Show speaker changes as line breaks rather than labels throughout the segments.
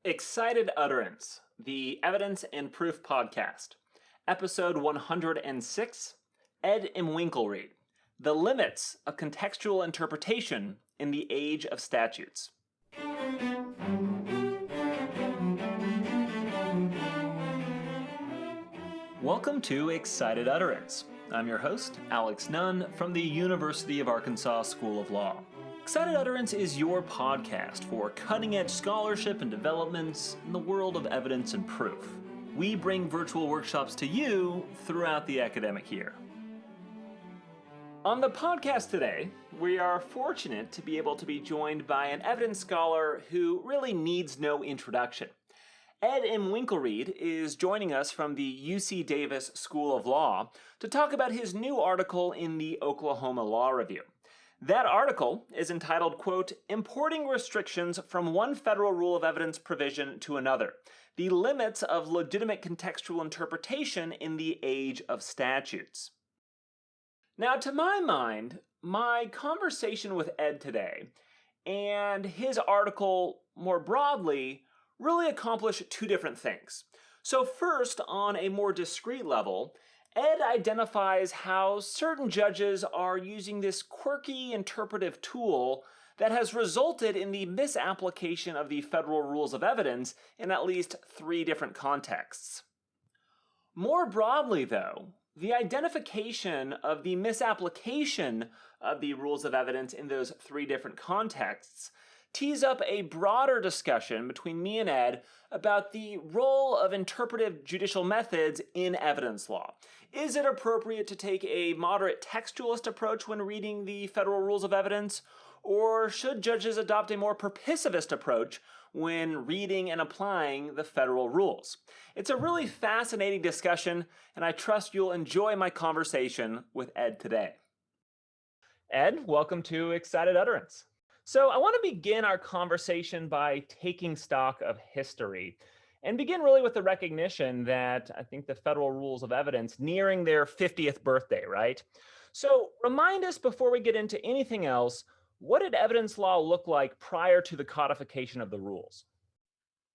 Excited Utterance, the Evidence and Proof Podcast, Episode 106, Ed Imwinkelried, The Limits of Contextual Interpretation in the Age of Statutes. Welcome to Excited Utterance. I'm your host, Alex Nunn, from the University of Arkansas School of Law. Excited Utterance is your podcast for cutting-edge scholarship and developments in the world of evidence and proof. We bring virtual workshops to you throughout the academic year. On the podcast today, we are fortunate to be able to be joined by an evidence scholar who really needs no introduction. Ed Imwinkelried is joining us from the UC Davis School of Law to talk about his new article in the Oklahoma Law Review. That article is entitled, quote, Importing Restrictions from One Federal Rule of Evidence Provision to Another, The Limits of Legitimate Contextual Interpretation in the Age of Statutes. Now, to my mind, my conversation with Ed today and his article more broadly really accomplish two different things. So first, on a more discrete level, Ed identifies how certain judges are using this quirky interpretive tool that has resulted in the misapplication of the federal rules of evidence in at least three different contexts. More broadly, though, the identification of the misapplication of the rules of evidence in those three different contexts tees up a broader discussion between me and Ed about the role of interpretive judicial methods in evidence law. Is it appropriate to take a moderate textualist approach when reading the federal rules of evidence, or should judges adopt a more purposivist approach when reading and applying the federal rules? It's a really fascinating discussion, and I trust you'll enjoy my conversation with Ed today. Ed, welcome to Excited Utterance. So I want to begin our conversation by taking stock of history and begin really with the recognition that I think the federal rules of evidence nearing their 50th birthday, right? So remind us before we get into anything else, what did evidence law look like prior to the codification of the rules?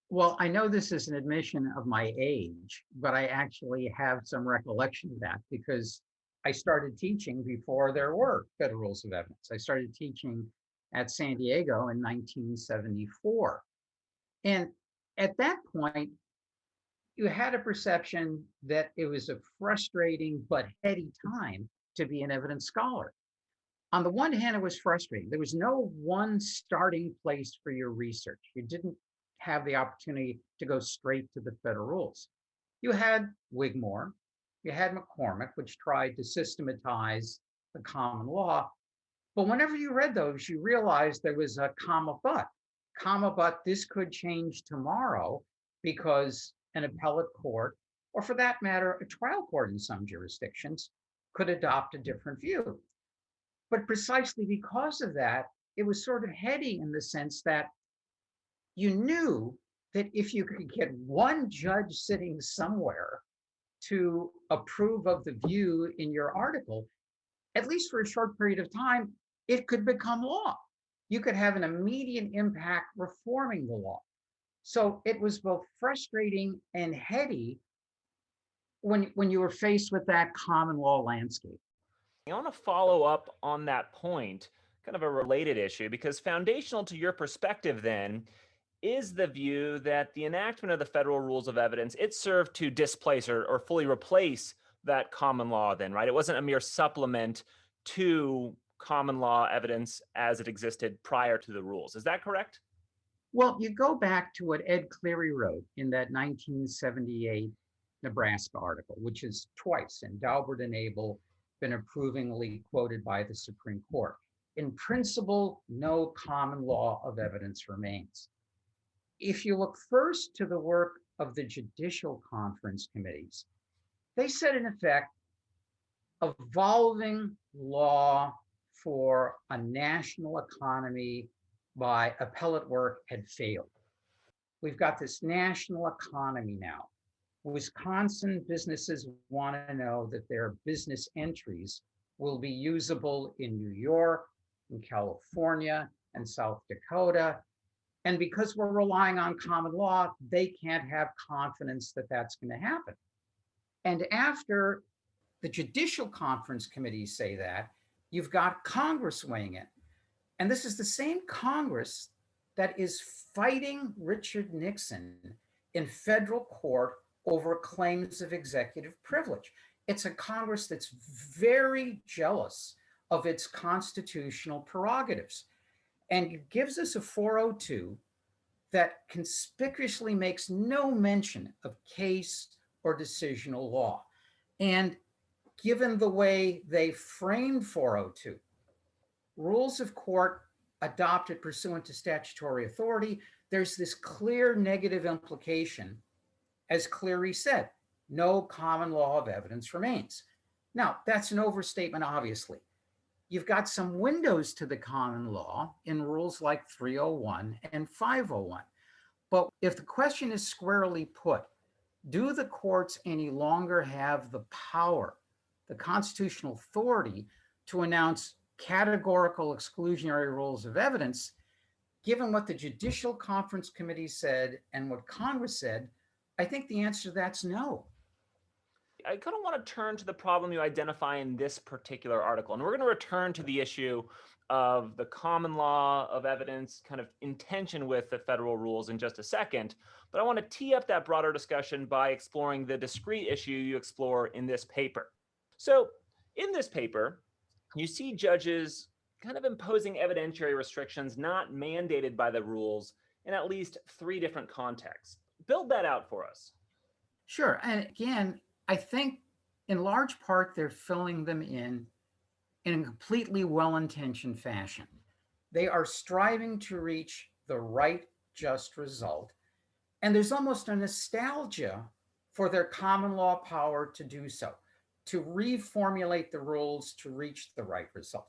Well, I know this is an admission of my age, but I actually have some recollection of that because I started teaching before there were federal rules of evidence. I started teaching at San Diego in 1974. And at that point, you had a perception that it was a frustrating but heady time to be an evidence scholar. On the one hand, it was frustrating. There was no one starting place for your research. You didn't have the opportunity to go straight to the federal rules. You had Wigmore, you had McCormick, which tried to systematize the common law. But whenever you read those, you realized there was a comma, but this could change tomorrow because an appellate court, or for that matter, a trial court in some jurisdictions, could adopt a different view. But precisely because of that, it was sort of heady in the sense that you knew that if you could get one judge sitting somewhere to approve of the view in your article, at least for a short period of time, it could become law. You could have an immediate impact reforming the law. So it was both frustrating and heady when you were faced with that common law landscape.
I want to follow up on that point, kind of a related issue, because foundational to your perspective then is the view that the enactment of the federal rules of evidence, it served to displace or fully replace that common law then, right? It wasn't a mere supplement to common law evidence as it existed prior to the rules. Is that correct?
Well, you go back to what Ed Cleary wrote in that 1978 Nebraska article, which is twice in Daubert and Abel been approvingly quoted by the Supreme Court. In principle, no common law of evidence remains. If you look first to the work of the judicial conference committees, they said in effect, evolving law for a national economy by appellate work had failed. We've got this national economy now. Wisconsin businesses want to know that their business entries will be usable in New York, in California, and South Dakota. And because we're relying on common law, they can't have confidence that that's going to happen. And after the judicial conference committees say that, you've got Congress weighing in. And this is the same Congress that is fighting Richard Nixon in federal court over claims of executive privilege. It's a Congress that's very jealous of its constitutional prerogatives and gives us a 402 that conspicuously makes no mention of case or decisional law. And given the way they framed 402, rules of court adopted pursuant to statutory authority, there's this clear negative implication, as Cleary said, no common law of evidence remains. Now, that's an overstatement, obviously. You've got some windows to the common law in rules like 301 and 501. But if the question is squarely put, do the courts any longer have the power, the constitutional authority to announce categorical exclusionary rules of evidence? Given what the Judicial Conference Committee said and what Congress said, I think the answer to that's no.
I kind of want to turn to the problem you identify in this particular article. And we're going to return to the issue of the common law of evidence kind of in tension with the federal rules in just a second. But I want to tee up that broader discussion by exploring the discrete issue you explore in this paper. So in this paper, you see judges kind of imposing evidentiary restrictions not mandated by the rules in at least 3 different contexts. Build that out for us.
Sure. And again, I think in large part, they're filling them in a completely well-intentioned fashion. They are striving to reach the right, just result. And there's almost a nostalgia for their common law power to do so, to reformulate the rules to reach the right result.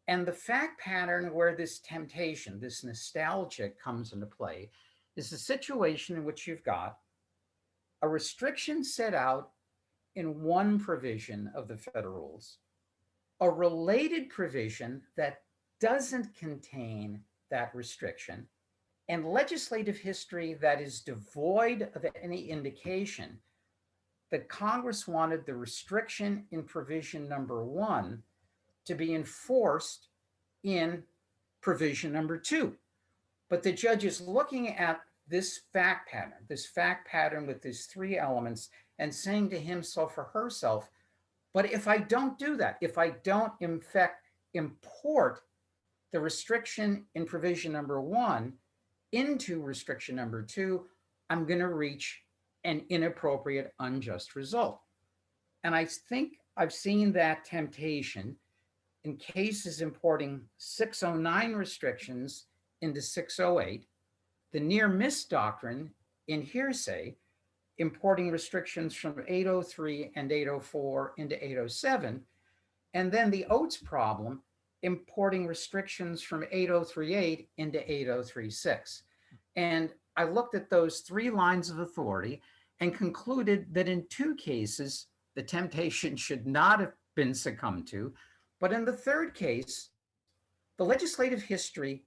And the fact pattern where this temptation, this nostalgia comes into play is a situation in which you've got a restriction set out in one provision of the federal rules, a related provision that doesn't contain that restriction, and legislative history that is devoid of any indication that Congress wanted the restriction in provision number 1 to be enforced in provision number 2. But the judge is looking at this fact pattern with these 3 elements and saying to himself or herself, but if I don't do that, if I don't in fact import the restriction in provision number 1 into restriction number 2, I'm going to reach an inappropriate, unjust result. And I think I've seen that temptation in cases importing 609 restrictions into 608, the near miss doctrine in hearsay, importing restrictions from 803 and 804 into 807, and then the Oates problem, importing restrictions from 8038 into 8036. And I looked at those 3 lines of authority and concluded that in 2 cases, the temptation should not have been succumbed to. But in the 3rd case, the legislative history,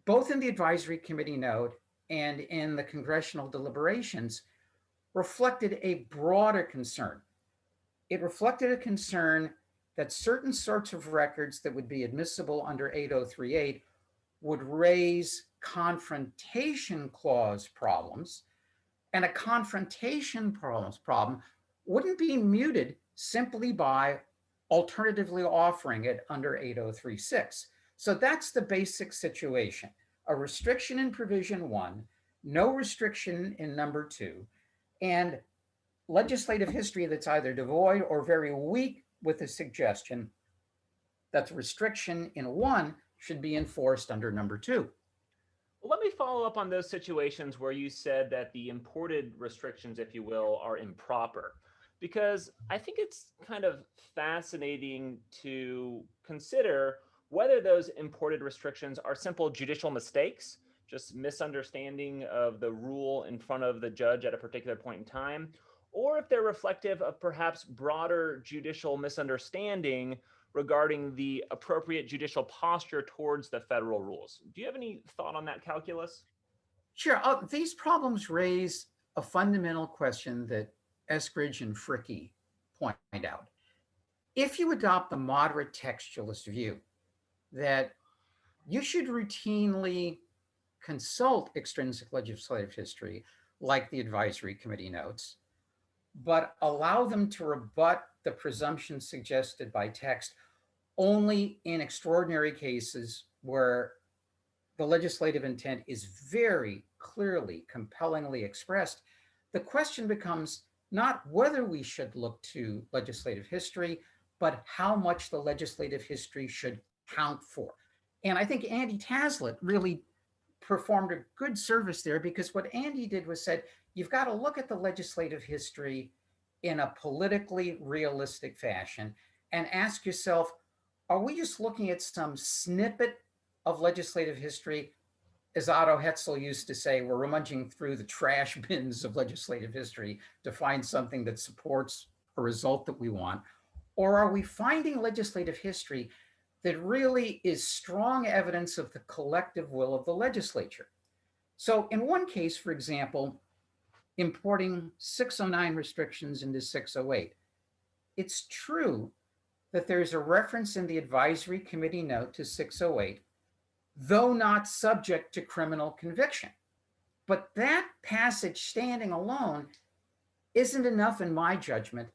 both in the advisory committee note and in the congressional deliberations, reflected a broader concern. It reflected a concern that certain sorts of records that would be admissible under 8038 would raise confrontation clause problems, and a confrontation problem wouldn't be muted simply by alternatively offering it under 8036. So that's the basic situation. A restriction in provision 1, no restriction in number 2, and legislative history that's either devoid or very weak with the suggestion that the restriction in 1 should be enforced under number 2.
Well, let me follow up on those situations where you said that the imported restrictions, if you will, are improper, because I think it's kind of fascinating to consider whether those imported restrictions are simple judicial mistakes, just misunderstanding of the rule in front of the judge at a particular point in time, or if they're reflective of perhaps broader judicial misunderstanding regarding the appropriate judicial posture towards the federal rules. Do you have any thought on that calculus?
Sure. These problems raise a fundamental question that Eskridge and Fricke point out. If you adopt the moderate textualist view that you should routinely consult extrinsic legislative history, like the advisory committee notes, but allow them to rebut the presumption suggested by text only in extraordinary cases where the legislative intent is very clearly, compellingly expressed, the question becomes not whether we should look to legislative history, but how much the legislative history should count for. And I think Andy Taslet really performed a good service there, because what Andy did was said, you've got to look at the legislative history in a politically realistic fashion and ask yourself, are we just looking at some snippet of legislative history? As Otto Hetzel used to say, we're rummaging through the trash bins of legislative history to find something that supports a result that we want. Or are we finding legislative history that really is strong evidence of the collective will of the legislature? So in one case, for example, importing 609 restrictions into 608, it's true that there's a reference in the advisory committee note to 608, though not subject to criminal conviction. But that passage standing alone isn't enough, in my judgment,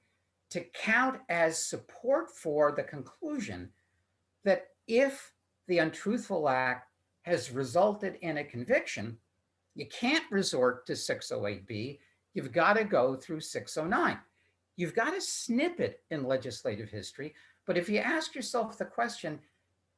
to count as support for the conclusion that if the untruthful act has resulted in a conviction, you can't resort to 608B. You've got to go through 609. You've got a snippet in legislative history, but if you ask yourself the question,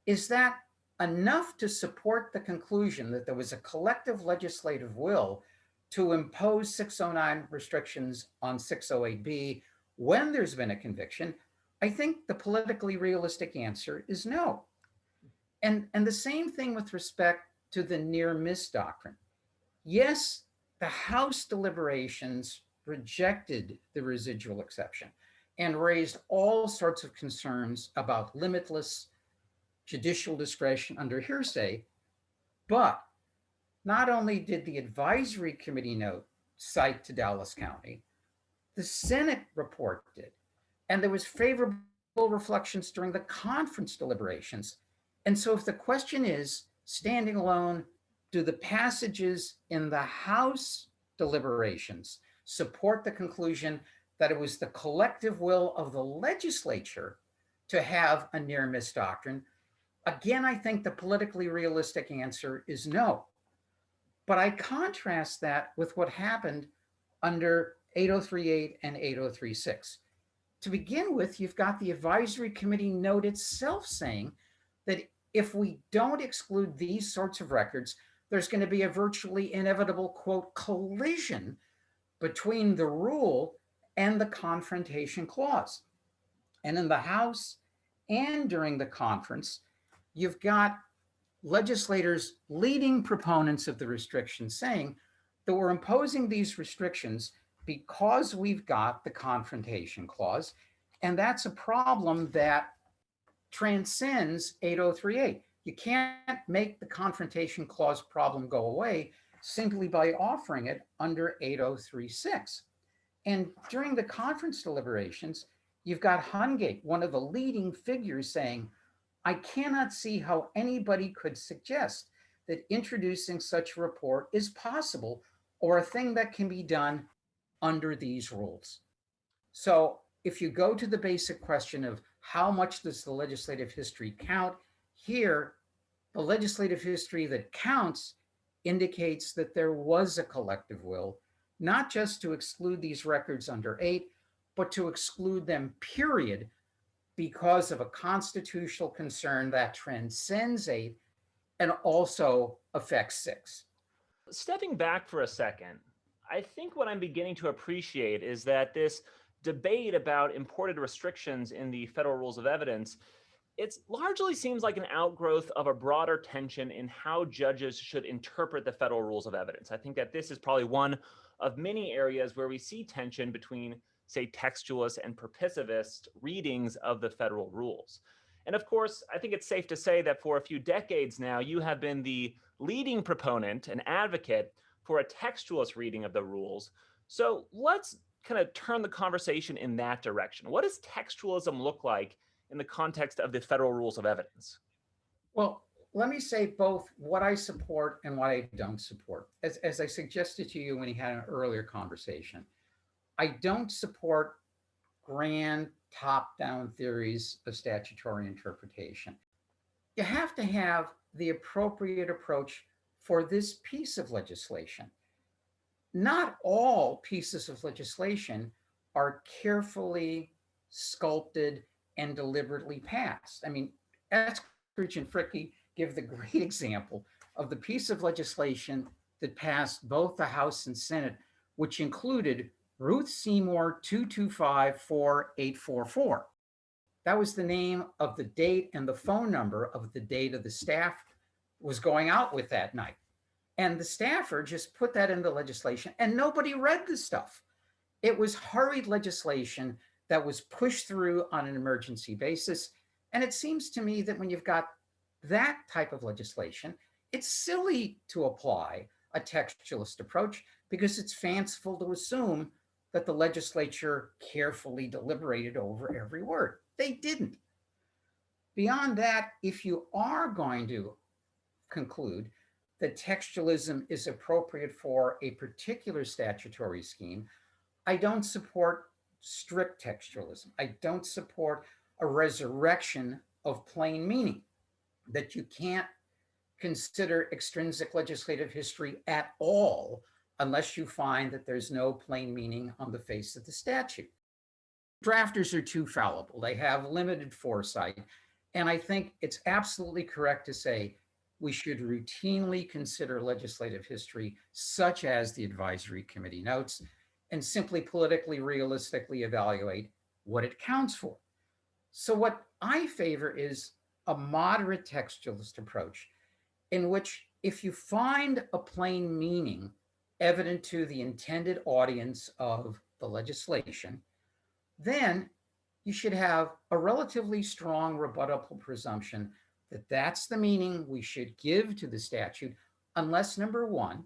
is that enough to support the conclusion that there was a collective legislative will to impose 609 restrictions on 608B when there's been a conviction? I think the politically realistic answer is no. And the same thing with respect to the near miss doctrine. Yes, the House deliberations rejected the residual exception and raised all sorts of concerns about limitless judicial discretion under hearsay. But not only did the advisory committee note cite to Dallas County, the Senate report did. And there was favorable reflections during the conference deliberations. And so if the question is, standing alone, do the passages in the House deliberations support the conclusion that it was the collective will of the legislature to have a near miss doctrine? Again, I think the politically realistic answer is no. But I contrast that with what happened under 8038 and 8036. To begin with, you've got the advisory committee note itself saying that if we don't exclude these sorts of records, there's going to be a virtually inevitable, quote, collision between the rule and the confrontation clause. And in the House and during the conference, you've got legislators, leading proponents of the restrictions, saying that we're imposing these restrictions because we've got the confrontation clause. And that's a problem that transcends 8038. You can't make the confrontation clause problem go away simply by offering it under 8036. And during the conference deliberations, you've got Hungate, one of the leading figures, saying, I cannot see how anybody could suggest that introducing such a report is possible or a thing that can be done under these rules. So if you go to the basic question of how much does the legislative history count, here, the legislative history that counts indicates that there was a collective will, not just to exclude these records under 8, but to exclude them, period, because of a constitutional concern that transcends 8 and also affects 6.
Stepping back for a second, I think what I'm beginning to appreciate is that this debate about imported restrictions in the federal rules of evidence, it largely seems like an outgrowth of a broader tension in how judges should interpret the federal rules of evidence. I think that this is probably one of many areas where we see tension between, say, textualist and purposivist readings of the federal rules. And of course, I think it's safe to say that for a few decades now, you have been the leading proponent and advocate for a textualist reading of the rules. So let's kind of turn the conversation in that direction. What does textualism look like in the context of the federal rules of evidence?
Well, let me say both what I support and what I don't support. As I suggested to you when we had an earlier conversation, I don't support grand top down theories of statutory interpretation. You have to have the appropriate approach for this piece of legislation. Not all pieces of legislation are carefully sculpted and deliberately passed. I mean, Eskridge and Fricke give the great example of the piece of legislation that passed both the House and Senate, which included Ruth Seymour 2254844. That was the name of the date and the phone number of the date of the staff was going out with that night. And the staffer just put that in the legislation and nobody read the stuff. It was hurried legislation that was pushed through on an emergency basis. And it seems to me that when you've got that type of legislation, it's silly to apply a textualist approach because it's fanciful to assume that the legislature carefully deliberated over every word. They didn't. Beyond that, if you are going to conclude that textualism is appropriate for a particular statutory scheme, I don't support strict textualism. I don't support a resurrection of plain meaning, that you can't consider extrinsic legislative history at all unless you find that there's no plain meaning on the face of the statute. Drafters are too fallible. They have limited foresight. And I think it's absolutely correct to say we should routinely consider legislative history, such as the advisory committee notes, and simply politically realistically evaluate what it counts for. So what I favor is a moderate textualist approach in which if you find a plain meaning evident to the intended audience of the legislation, then you should have a relatively strong rebuttable presumption that that's the meaning we should give to the statute, unless, number one,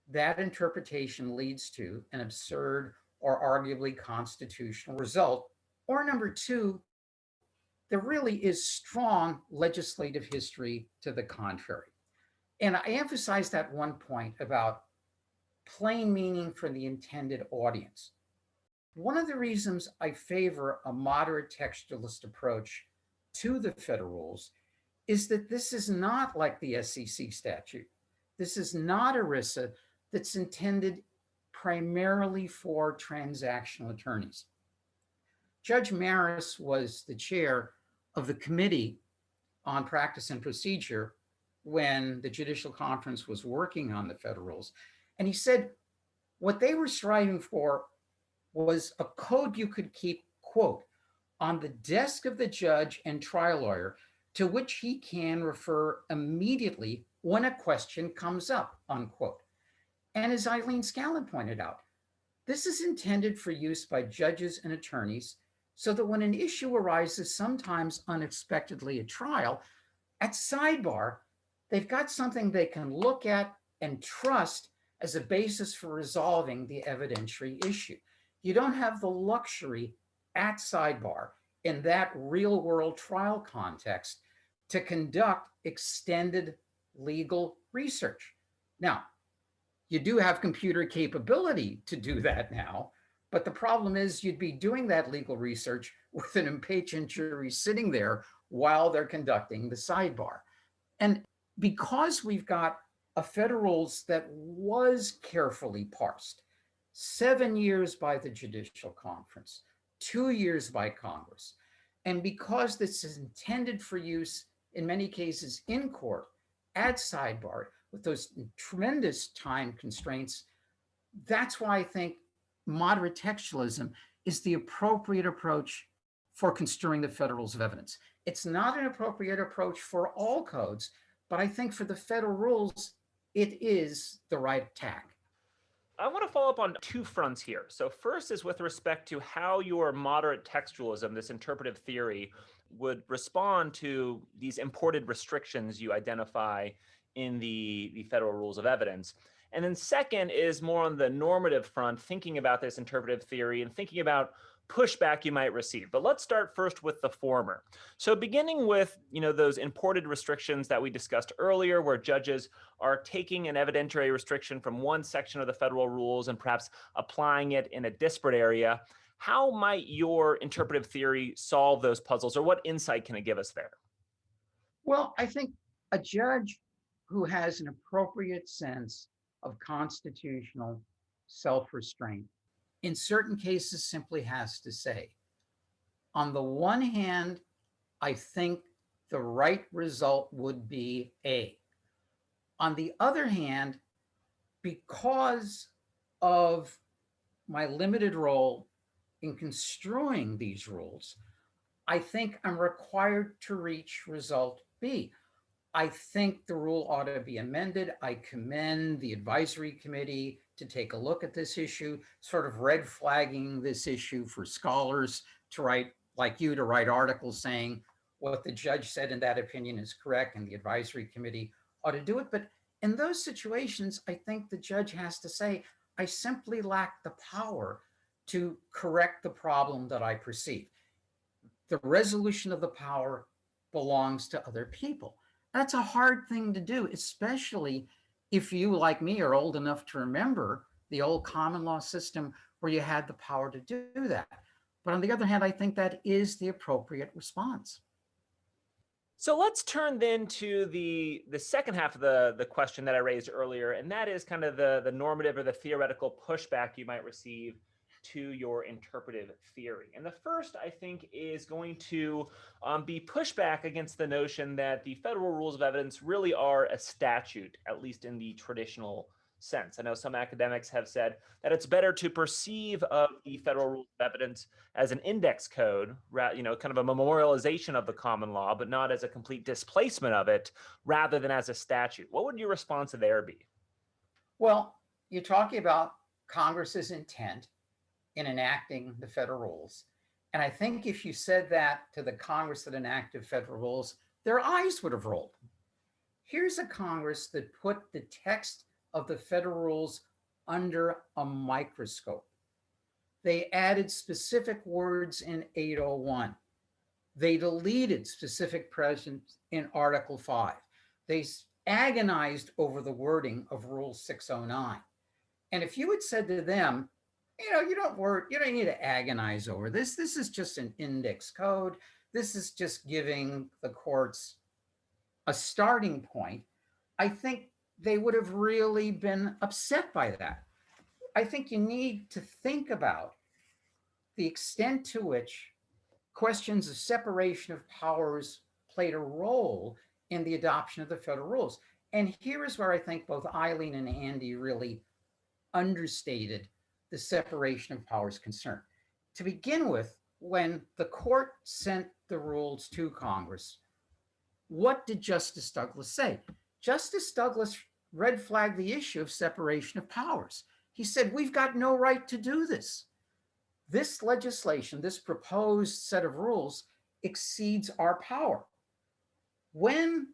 that interpretation leads to an absurd or arguably constitutional result, or number two, there really is strong legislative history to the contrary. And I emphasize that one point about plain meaning for the intended audience. One of the reasons I favor a moderate textualist approach to the federal rules is that this is not like the SEC statute. This is not ERISA that's intended primarily for transactional attorneys. Judge Maris was the chair of the Committee on Practice and Procedure when the Judicial Conference was working on the federal rules. And he said what they were striving for was a code you could keep, quote, on the desk of the judge and trial lawyer to which he can refer immediately when a question comes up, unquote. And as Eileen Scallon pointed out, this is intended for use by judges and attorneys so that when an issue arises, sometimes unexpectedly at trial, at sidebar, they've got something they can look at and trust as a basis for resolving the evidentiary issue. You don't have the luxury at sidebar in that real world trial context to conduct extended legal research. Now, you do have computer capability to do that now, but the problem is you'd be doing that legal research with an impatient jury sitting there while they're conducting the sidebar. And because we've got a federal rules that was carefully parsed, 7 years by the Judicial Conference, 2 years by Congress, and because this is intended for use in many cases in court, at sidebar, with those tremendous time constraints, that's why I think moderate textualism is the appropriate approach for construing the federal rules of evidence. It's not an appropriate approach for all codes, but I think for the federal rules, it is the right tack.
I want to follow up on two fronts here. So first is with respect to how your moderate textualism, this interpretive theory, would respond to these imported restrictions you identify in the federal rules of evidence. And then second is more on the normative front, thinking about this interpretive theory and thinking about pushback you might receive. But let's start first with the former. So beginning with, those imported restrictions that we discussed earlier, where judges are taking an evidentiary restriction from one section of the federal rules and perhaps applying it in a disparate area. How might your interpretive theory solve those puzzles, or what insight can it give us there?
Well, I think a judge who has an appropriate sense of constitutional self-restraint in certain cases simply has to say, on the one hand, I think the right result would be A. On the other hand, because of my limited role in construing these rules, I think I'm required to reach result B. I think the rule ought to be amended. I commend the advisory committee to take a look at this issue, sort of red flagging this issue for scholars to write, like you, to write articles saying what the judge said in that opinion is correct and the advisory committee ought to do it. But in those situations, I think the judge has to say, I simply lack the power to correct the problem that I perceive. The resolution of the power belongs to other people. That's a hard thing to do, especially if you, like me, are old enough to remember the old common law system where you had the power to do that. But on the other hand, I think that is the appropriate response.
So let's turn then to the second half of the question that I raised earlier, and that is kind of the normative or the theoretical pushback you might receive to your interpretive theory. And the first, I think, is going to be pushback against the notion that the federal rules of evidence really are a statute, at least in the traditional sense. I know some academics have said that it's better to perceive of the federal rules of evidence as an index code, kind of a memorialization of the common law, but not as a complete displacement of it, rather than as a statute. What would your response there be?
Well, you're talking about Congress's intent in enacting the federal rules. And I think if you said that to the Congress that enacted federal rules, their eyes would have rolled. Here's a Congress that put the text of the federal rules under a microscope. They added specific words in 801. They deleted specific presence in Article 5. They agonized over the wording of Rule 609. And if you had said to them, you don't need to agonize over this. This is just an index code. This is just giving the courts a starting point. I think they would have really been upset by that. I think you need to think about the extent to which questions of separation of powers played a role in the adoption of the federal rules. And here is where I think both Eileen and Andy really understated the separation of powers concern. To begin with, when the court sent the rules to Congress, what did Justice Douglas say? Justice Douglas red flagged the issue of separation of powers. He said, we've got no right to do this. This legislation, this proposed set of rules exceeds our power. When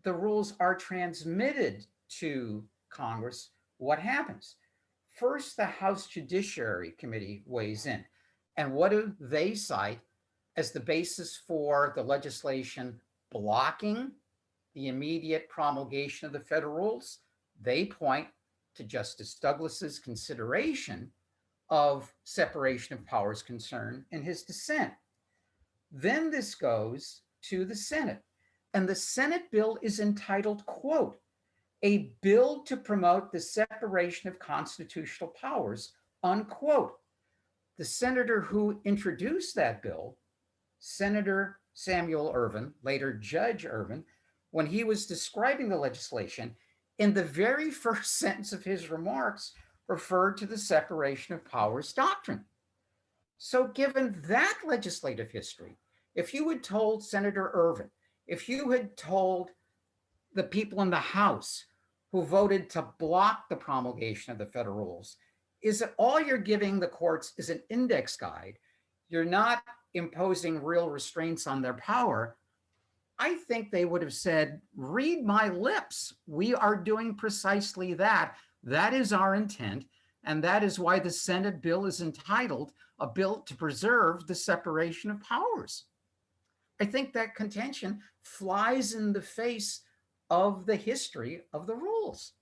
the rules are transmitted to Congress, what happens? First, the House Judiciary Committee weighs in. And what do they cite as the basis for the legislation blocking the immediate promulgation of the federal rules? They point to Justice Douglas's consideration of separation of powers concern in his dissent. Then this goes to the Senate. And the Senate bill is entitled, quote, a bill to promote the separation of constitutional powers, unquote. The senator who introduced that bill, Senator Samuel Ervin, later Judge Ervin, when he was describing the legislation, in the very first sentence of his remarks, referred to the separation of powers doctrine. So given that legislative history, if you had told Senator Ervin, if you had told the people in the House who voted to block the promulgation of the federal rules, is that all you're giving the courts is an index guide, you're not imposing real restraints on their power, I think they would have said, read my lips. We are doing precisely that. That is our intent, and that is why the Senate bill is entitled a bill to preserve the separation of powers. I think that contention flies in the face of the history of the rules.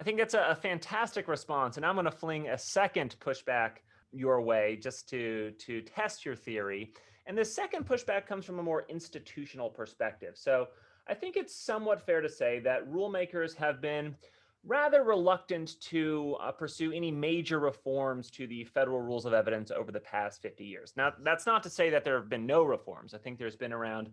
I think that's a fantastic response, and I'm going to fling a second pushback your way just to test your theory. And the second pushback comes from a more institutional perspective. So I think it's somewhat fair to say that rule makers have been rather reluctant to pursue any major reforms to the federal rules of evidence over the past 50 years. Now, that's not to say that there have been no reforms. I think there's been around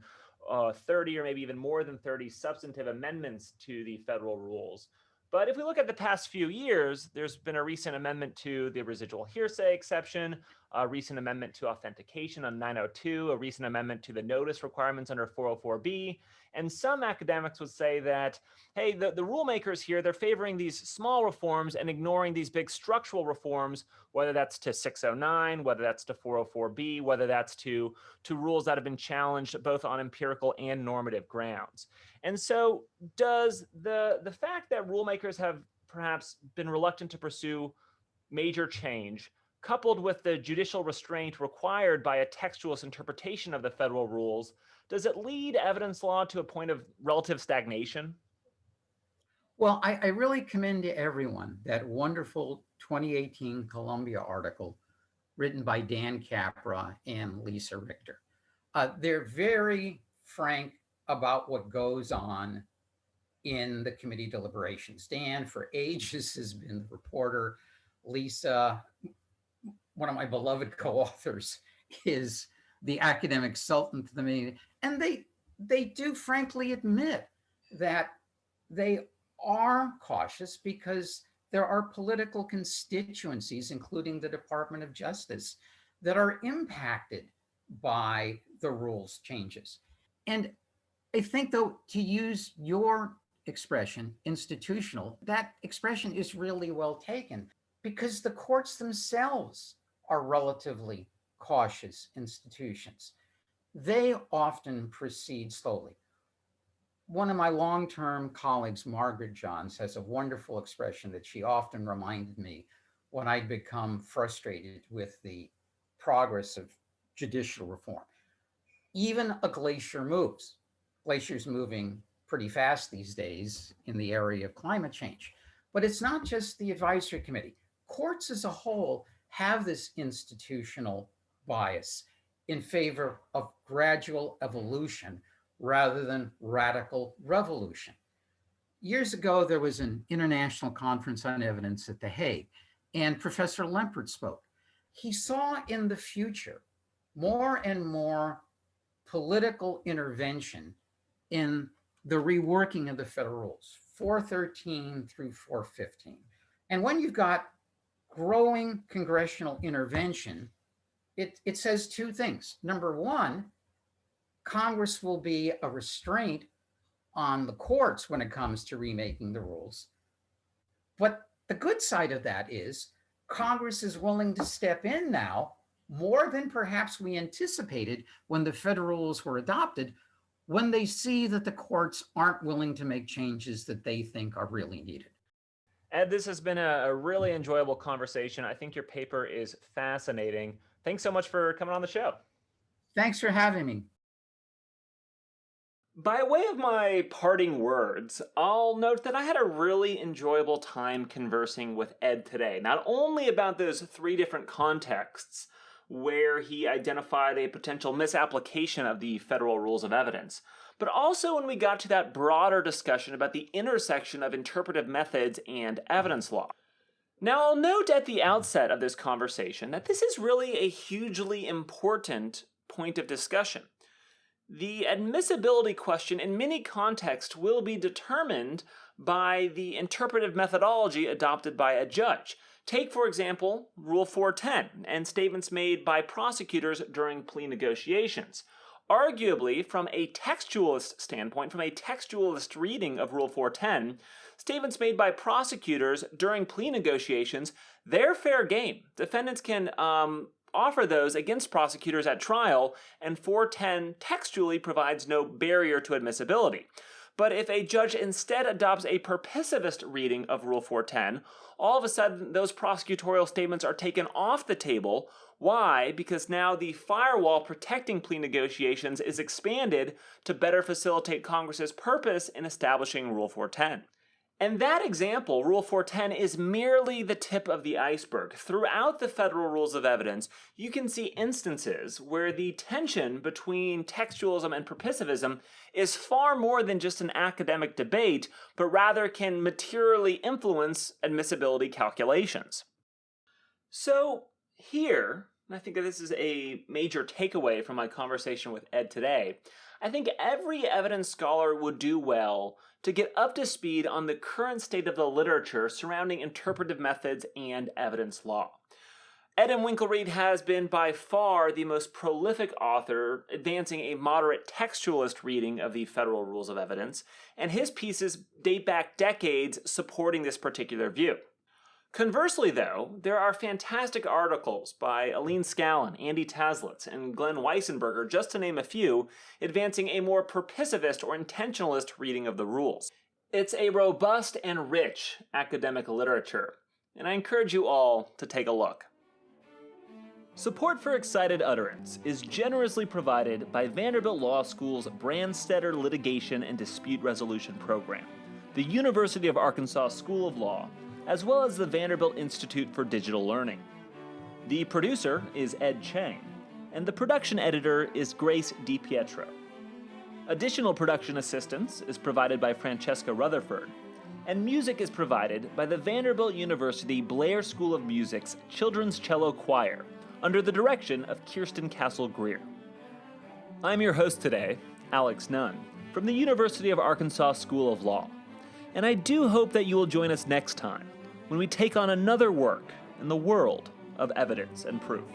30 or maybe even more than 30 substantive amendments to the federal rules. But if we look at the past few years, there's been a recent amendment to the residual hearsay exception, a recent amendment to authentication on 902, a recent amendment to the notice requirements under 404B. And some academics would say that, hey, the rule makers here, they're favoring these small reforms and ignoring these big structural reforms, whether that's to 609, whether that's to 404B, whether that's to rules that have been challenged both on empirical and normative grounds. And so does the fact that rule makers have perhaps been reluctant to pursue major change, coupled with the judicial restraint required by a textualist interpretation of the federal rules, does it lead evidence law to a point of relative stagnation?
Well, I really commend to everyone that wonderful 2018 Columbia article written by Dan Capra and Lisa Richter. They're very frank about what goes on in the committee deliberations. Dan, for ages, has been the reporter. Lisa, one of my beloved co-authors, is the academic sultan to the meeting. And they do frankly admit that they are cautious because there are political constituencies, including the Department of Justice, that are impacted by the rules changes. And I think, though, to use your expression, institutional, that expression is really well taken because the courts themselves are relatively cautious institutions. They often proceed slowly. One of my long-term colleagues, Margaret Johns, has a wonderful expression that she often reminded me when I'd become frustrated with the progress of judicial reform. Even a glacier moves. Glacier's moving pretty fast these days in the area of climate change. But it's not just the advisory committee. Courts as a whole have this institutional bias in favor of gradual evolution rather than radical revolution. Years ago, there was an international conference on evidence at The Hague, and Professor Lempert spoke. He saw in the future more and more political intervention in the reworking of the federal rules, 413 through 415. And when you've got growing congressional intervention, it says two things. Number one, Congress will be a restraint on the courts when it comes to remaking the rules. But the good side of that is Congress is willing to step in now more than perhaps we anticipated when the federal rules were adopted, when they see that the courts aren't willing to make changes that they think are really needed.
Ed, this has been a really enjoyable conversation. I think your paper is fascinating. Thanks so much for coming on the show.
Thanks for having me.
By way of my parting words, I'll note that I had a really enjoyable time conversing with Ed today, not only about those three different contexts where he identified a potential misapplication of the federal rules of evidence, but also when we got to that broader discussion about the intersection of interpretive methods and evidence law. Now, I'll note at the outset of this conversation that this is really a hugely important point of discussion. The admissibility question in many contexts will be determined by the interpretive methodology adopted by a judge. Take, for example, Rule 410 and statements made by prosecutors during plea negotiations. Arguably, from a textualist standpoint, from a textualist reading of Rule 410, statements made by prosecutors during plea negotiations, they're fair game. Defendants can offer those against prosecutors at trial, and 410 textually provides no barrier to admissibility. But if a judge instead adopts a purposivist reading of Rule 410, all of a sudden those prosecutorial statements are taken off the table. Why? Because now the firewall protecting plea negotiations is expanded to better facilitate Congress's purpose in establishing Rule 410. And that example, Rule 410, is merely the tip of the iceberg. Throughout the federal rules of evidence, you can see instances where the tension between textualism and purposivism is far more than just an academic debate, but rather can materially influence admissibility calculations. So here, and I think that this is a major takeaway from my conversation with Ed today, I think every evidence scholar would do well to get up to speed on the current state of the literature surrounding interpretive methods and evidence law. Ed Imwinkelried has been by far the most prolific author advancing a moderate textualist reading of the federal rules of evidence, and his pieces date back decades supporting this particular view. Conversely, though, there are fantastic articles by Aline Scallon, Andy Taslitz, and Glenn Weissenberger, just to name a few, advancing a more purposivist or intentionalist reading of the rules. It's a robust and rich academic literature, and I encourage you all to take a look. Support for Excited Utterance is generously provided by Vanderbilt Law School's Branstetter Litigation and Dispute Resolution Program, the University of Arkansas School of Law, as well as the Vanderbilt Institute for Digital Learning. The producer is Ed Chang, and the production editor is Grace DiPietro. Additional production assistance is provided by Francesca Rutherford, and music is provided by the Vanderbilt University Blair School of Music's Children's Cello Choir, under the direction of Kirsten Castle-Greer. I'm your host today, Alex Nunn, from the University of Arkansas School of Law, and I do hope that you will join us next time when we take on another work in the world of evidence and proof.